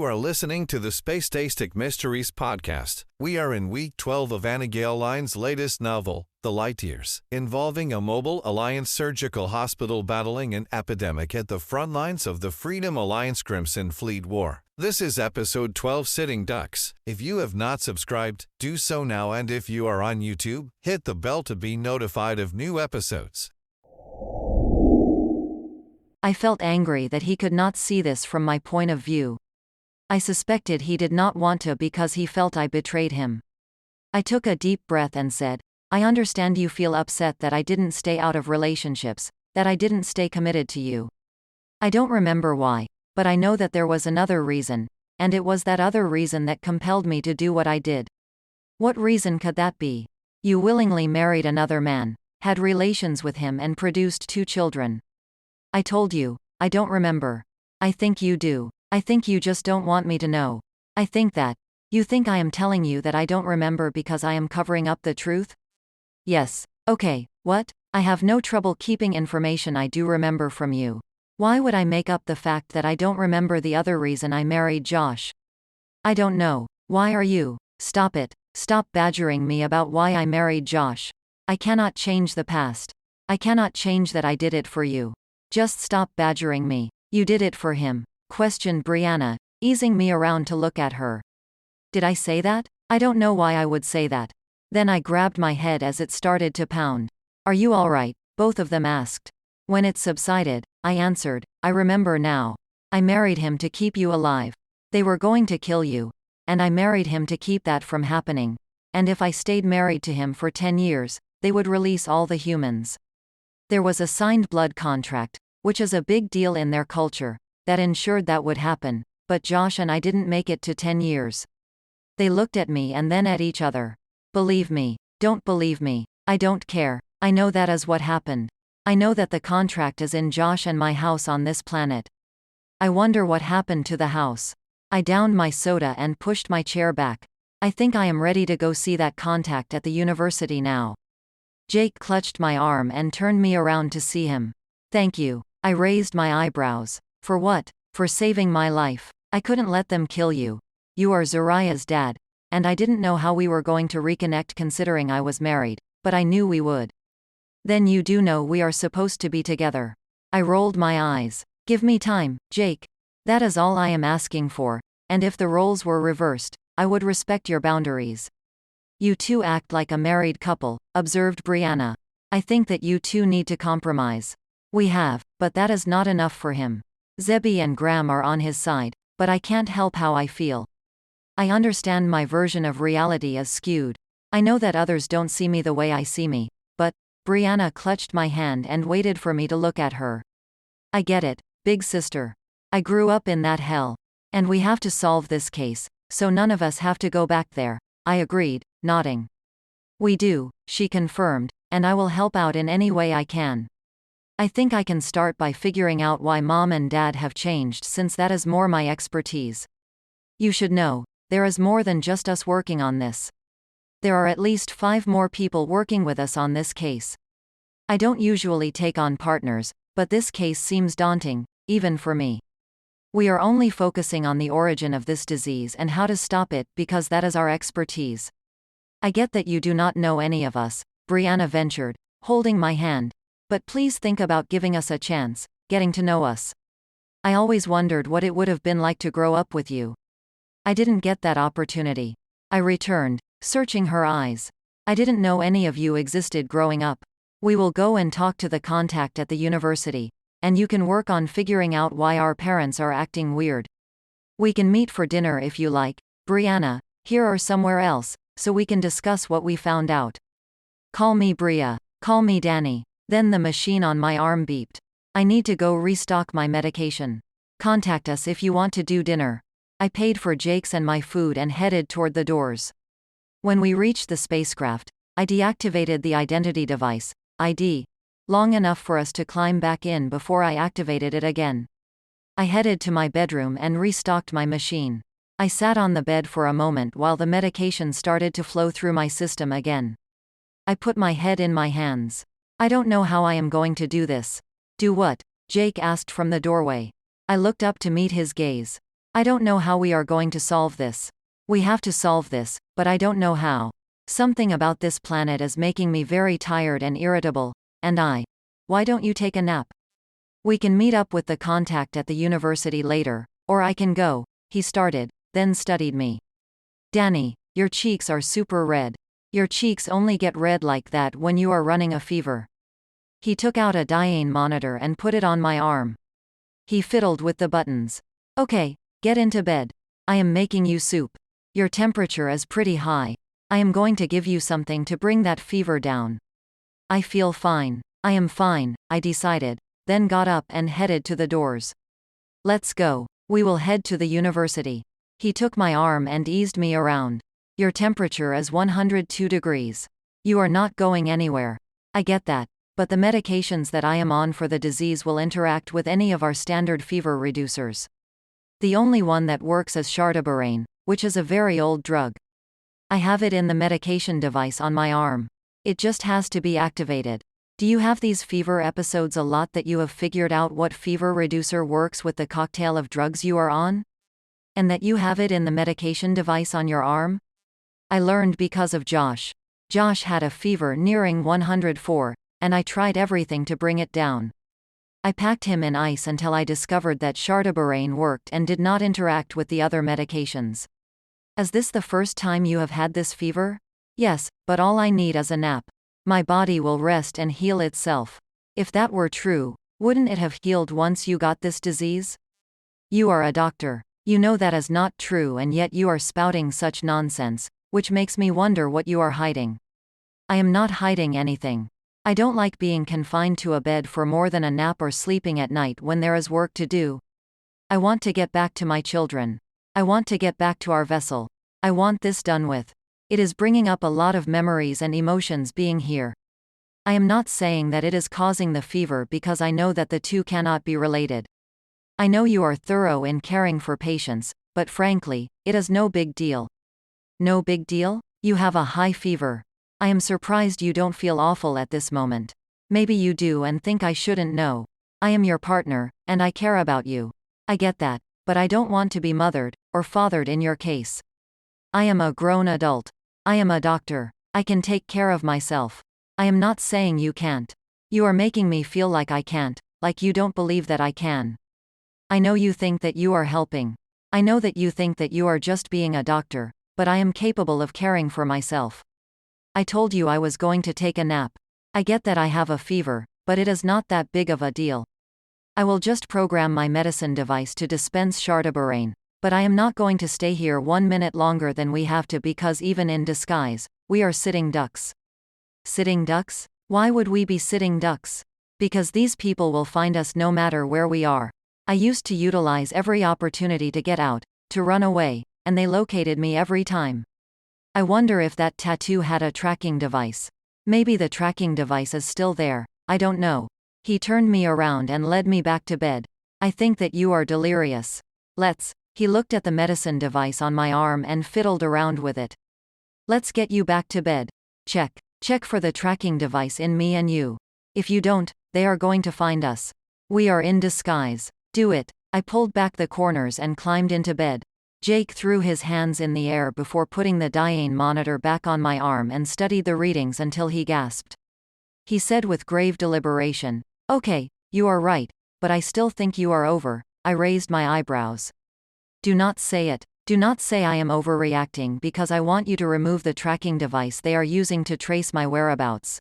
You are listening to the Space-Tastic Mysteries podcast. We are in week 12 of Anna Gale Line's latest novel, The Lightyears, involving a mobile Alliance surgical hospital battling an epidemic at the front lines of the Freedom Alliance Crimson Fleet War. This is episode 12, Sitting Ducks. If you have not subscribed, do so now, and if you are on YouTube, hit the bell to be notified of new episodes. I felt angry that he could not see this from my point of view. I suspected he did not want to because he felt I betrayed him. I took a deep breath and said, I understand you feel upset that I didn't stay out of relationships, that I didn't stay committed to you. I don't remember why, but I know that there was another reason, and it was that other reason that compelled me to do what I did. What reason could that be? You willingly married another man, had relations with him and produced 2 children. I told you, I don't remember. I think you do. I think you just don't want me to know. I think that. You think I am telling you that I don't remember because I am covering up the truth? Yes. Okay, what? I have no trouble keeping information I do remember from you. Why would I make up the fact that I don't remember the other reason I married Josh? I don't know. Why are you? Stop it. Stop badgering me about why I married Josh. I cannot change the past. I cannot change that I did it for you. Just stop badgering me. You did it for him, questioned Brianna, easing me around to look at her. Did I say that? I don't know why I would say that. Then I grabbed my head as it started to pound. Are you all right? Both of them asked. When it subsided, I answered, I remember now. I married him to keep you alive. They were going to kill you. And I married him to keep that from happening. And if I stayed married to him for 10 years, they would release all the humans. There was a signed blood contract, which is a big deal in their culture, that ensured that would happen, but Josh and I didn't make it to 10 years. They looked at me and then at each other. Believe me, don't believe me, I don't care, I know that is what happened. I know that the contract is in Josh and my house on this planet. I wonder what happened to the house. I downed my soda and pushed my chair back. I think I am ready to go see that contact at the university now. Jake clutched my arm and turned me around to see him. Thank you. I raised my eyebrows. For what? For saving my life. I couldn't let them kill you. You are Zariah's dad, and I didn't know how we were going to reconnect considering I was married, but I knew we would. Then you do know we are supposed to be together. I rolled my eyes. Give me time, Jake. That is all I am asking for, and if the roles were reversed, I would respect your boundaries. You two act like a married couple, observed Brianna. I think that you two need to compromise. We have, but that is not enough for him. Zebby and Graham are on his side, but I can't help how I feel. I understand my version of reality is skewed. I know that others don't see me the way I see me, but, Brianna clutched my hand and waited for me to look at her. I get it, big sister. I grew up in that hell. And we have to solve this case, so none of us have to go back there. I agreed, nodding. We do, she confirmed, and I will help out in any way I can. I think I can start by figuring out why Mom and Dad have changed, since that is more my expertise. You should know, there is more than just us working on this. There are at least 5 more people working with us on this case. I don't usually take on partners, but this case seems daunting, even for me. We are only focusing on the origin of this disease and how to stop it because that is our expertise. I get that you do not know any of us, Brianna ventured, holding my hand, but please think about giving us a chance, getting to know us. I always wondered what it would have been like to grow up with you. I didn't get that opportunity. I returned, searching her eyes. I didn't know any of you existed growing up. We will go and talk to the contact at the university, and you can work on figuring out why our parents are acting weird. We can meet for dinner if you like, Brianna, here or somewhere else, so we can discuss what we found out. Call me Bria. Call me Danny. Then the machine on my arm beeped. I need to go restock my medication. Contact us if you want to do dinner. I paid for Jake's and my food and headed toward the doors. When we reached the spacecraft, I deactivated the identity device, ID, long enough for us to climb back in before I activated it again. I headed to my bedroom and restocked my machine. I sat on the bed for a moment while the medication started to flow through my system again. I put my head in my hands. I don't know how I am going to do this. Do what? Jake asked from the doorway. I looked up to meet his gaze. I don't know how we are going to solve this. We have to solve this, but I don't know how. Something about this planet is making me very tired and irritable, and why don't you take a nap? We can meet up with the contact at the university later, or I can go, he started, then studied me. Danny, your cheeks are super red. Your cheeks only get red like that when you are running a fever. He took out a Diane monitor and put it on my arm. He fiddled with the buttons. Okay, get into bed. I am making you soup. Your temperature is pretty high. I am going to give you something to bring that fever down. I feel fine. I am fine, I decided, then got up and headed to the doors. Let's go. We will head to the university. He took my arm and eased me around. Your temperature is 102 degrees. You are not going anywhere. I get that, but the medications that I am on for the disease will interact with any of our standard fever reducers. The only one that works is Shardabarane, which is a very old drug. I have it in the medication device on my arm. It just has to be activated. Do you have these fever episodes a lot that you have figured out what fever reducer works with the cocktail of drugs you are on? And that you have it in the medication device on your arm? I learned because of Josh. Josh had a fever nearing 104, and I tried everything to bring it down. I packed him in ice until I discovered that Shardabarane worked and did not interact with the other medications. Is this the first time you have had this fever? Yes, but all I need is a nap. My body will rest and heal itself. If that were true, wouldn't it have healed once you got this disease? You are a doctor. You know that is not true, and yet you are spouting such nonsense, which makes me wonder what you are hiding. I am not hiding anything. I don't like being confined to a bed for more than a nap or sleeping at night when there is work to do. I want to get back to my children. I want to get back to our vessel. I want this done with. It is bringing up a lot of memories and emotions being here. I am not saying that it is causing the fever because I know that the two cannot be related. I know you are thorough in caring for patients, but frankly, it is no big deal. No big deal? You have a high fever. I am surprised you don't feel awful at this moment. Maybe you do and think I shouldn't know. I am your partner, and I care about you. I get that, but I don't want to be mothered, or fathered in your case. I am a grown adult. I am a doctor. I can take care of myself. I am not saying you can't. You are making me feel like I can't, like you don't believe that I can. I know you think that you are helping. I know that you think that you are just being a doctor, but I am capable of caring for myself. I told you I was going to take a nap. I get that I have a fever, but it is not that big of a deal. I will just program my medicine device to dispense Shardabarane, but I am not going to stay here 1 minute longer than we have to because even in disguise, we are sitting ducks. Sitting ducks? Why would we be sitting ducks? Because these people will find us no matter where we are. I used to utilize every opportunity to get out, to run away, and they located me every time. I wonder if that tattoo had a tracking device. Maybe the tracking device is still there, I don't know. He turned me around and led me back to bed. I think that you are delirious. He looked at the medicine device on my arm and fiddled around with it. Let's get you back to bed. Check for the tracking device in me and you. If you don't, they are going to find us. We are in disguise. Do it. I pulled back the corners and climbed into bed. Jake threw his hands in the air before putting the Diane monitor back on my arm and studied the readings until he gasped. He said with grave deliberation, "Okay, you are right, but I still think you are over." I raised my eyebrows. Do not say it. Do not say I am overreacting because I want you to remove the tracking device they are using to trace my whereabouts.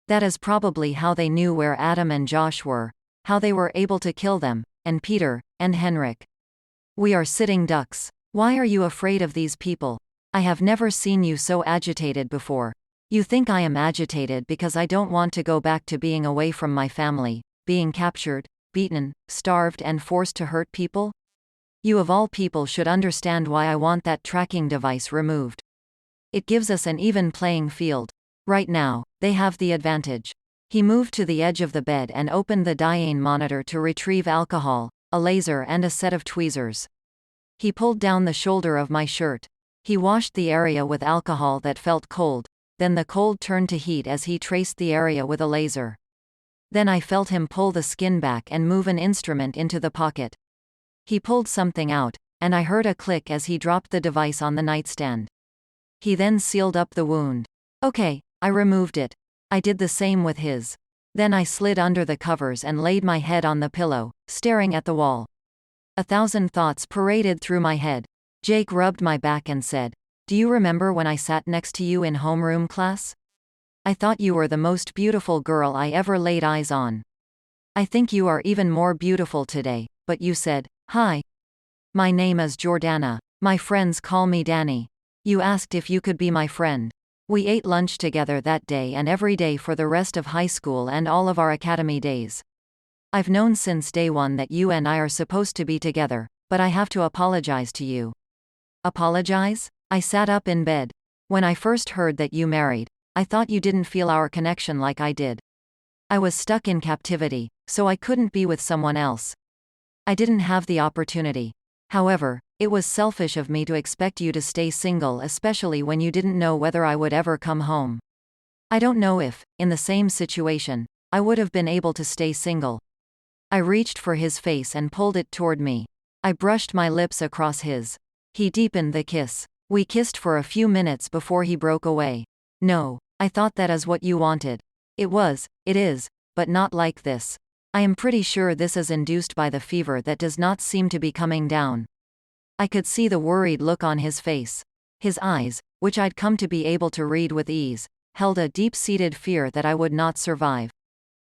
That is probably how they knew where Adam and Josh were, how they were able to kill them, and Peter, and Henrik. We are sitting ducks. Why are you afraid of these people? I have never seen you so agitated before. You think I am agitated because I don't want to go back to being away from my family, being captured, beaten, starved and forced to hurt people? You of all people should understand why I want that tracking device removed. It gives us an even playing field. Right now, they have the advantage. He moved to the edge of the bed and opened the Diane monitor to retrieve alcohol, a laser and a set of tweezers. He pulled down the shoulder of my shirt. He washed the area with alcohol that felt cold, then the cold turned to heat as he traced the area with a laser. Then I felt him pull the skin back and move an instrument into the pocket. He pulled something out, and I heard a click as he dropped the device on the nightstand. He then sealed up the wound. Okay, I removed it. I did the same with his. Then I slid under the covers and laid my head on the pillow, staring at the wall. 1,000 thoughts paraded through my head. Jake rubbed my back and said, "Do you remember when I sat next to you in homeroom class? I thought you were the most beautiful girl I ever laid eyes on. I think you are even more beautiful today, but you said, 'Hi. My name is Jordana. My friends call me Danny.' You asked if you could be my friend. We ate lunch together that day and every day for the rest of high school and all of our academy days. I've known since day one that you and I are supposed to be together, but I have to apologize to you." Apologize? I sat up in bed. When I first heard that you married, I thought you didn't feel our connection like I did. I was stuck in captivity, so I couldn't be with someone else. I didn't have the opportunity. However, it was selfish of me to expect you to stay single, especially when you didn't know whether I would ever come home. I don't know if, in the same situation, I would have been able to stay single. I reached for his face and pulled it toward me. I brushed my lips across his. He deepened the kiss. We kissed for a few minutes before he broke away. "No, I thought that is what you wanted. It is, but not like this. I am pretty sure this is induced by the fever that does not seem to be coming down." I could see the worried look on his face. His eyes, which I'd come to be able to read with ease, held a deep-seated fear that I would not survive.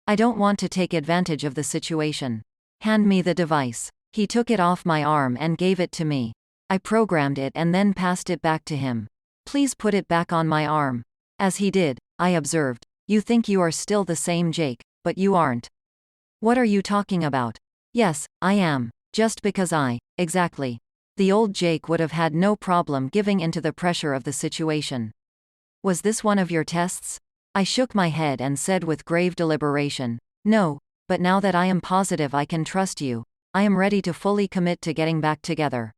"I don't want to take advantage of the situation. Hand me the device." He took it off my arm and gave it to me. I programmed it and then passed it back to him. "Please put it back on my arm." As he did, I observed, "You think you are still the same Jake, but you aren't." "What are you talking about?" "Yes, I am. Just because exactly. The old Jake would have had no problem giving into the pressure of the situation." "Was this one of your tests?" I shook my head and said with grave deliberation, "No, but now that I am positive I can trust you, I am ready to fully commit to getting back together."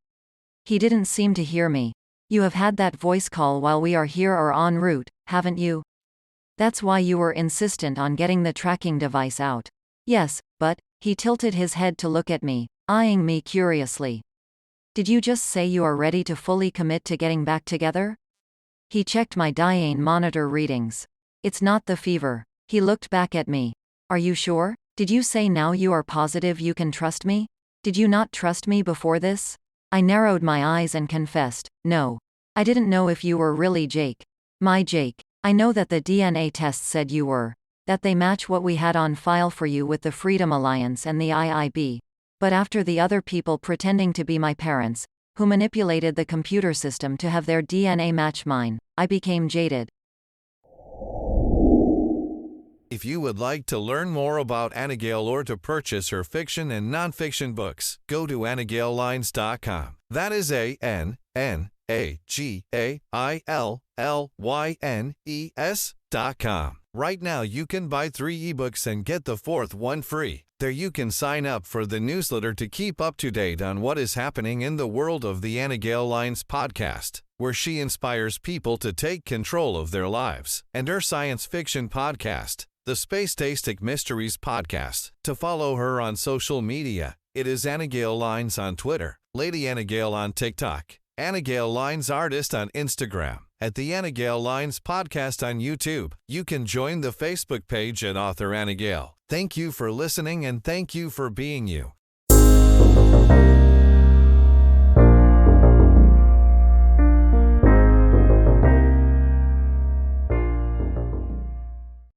He didn't seem to hear me. "You have had that voice call while we are here or en route, haven't you? That's why you were insistent on getting the tracking device out." "Yes, but," he tilted his head to look at me, eyeing me curiously. "Did you just say you are ready to fully commit to getting back together?" He checked my Diane monitor readings. "It's not the fever." He looked back at me. "Are you sure? Did you say now you are positive you can trust me? Did you not trust me before this?" I narrowed my eyes and confessed, "No. I didn't know if you were really Jake. My Jake. I know that the DNA test said you were. That they match what we had on file for you with the Freedom Alliance and the IIB. But after the other people pretending to be my parents, who manipulated the computer system to have their DNA match mine, I became jaded." If you would like to learn more about Anna Gale or to purchase her fiction and nonfiction books, go to AnnaGaleLines.com. That is ANNAGAILLYNES.com. Right now you can buy 3 ebooks and get the 4th one free. There you can sign up for the newsletter to keep up to date on what is happening in the world of the Anna Gale Lines podcast, where she inspires people to take control of their lives, and her science fiction podcast, the Space-Tastic Mysteries podcast. To follow her on social media, it is Anna Gale Lines on Twitter, Lady Anna Gale on TikTok, Anna Gale Lines Artist on Instagram, at the Anna Gale Lines podcast on YouTube. You can join the Facebook page at Author Anna Gale. Thank you for listening and thank you for being you.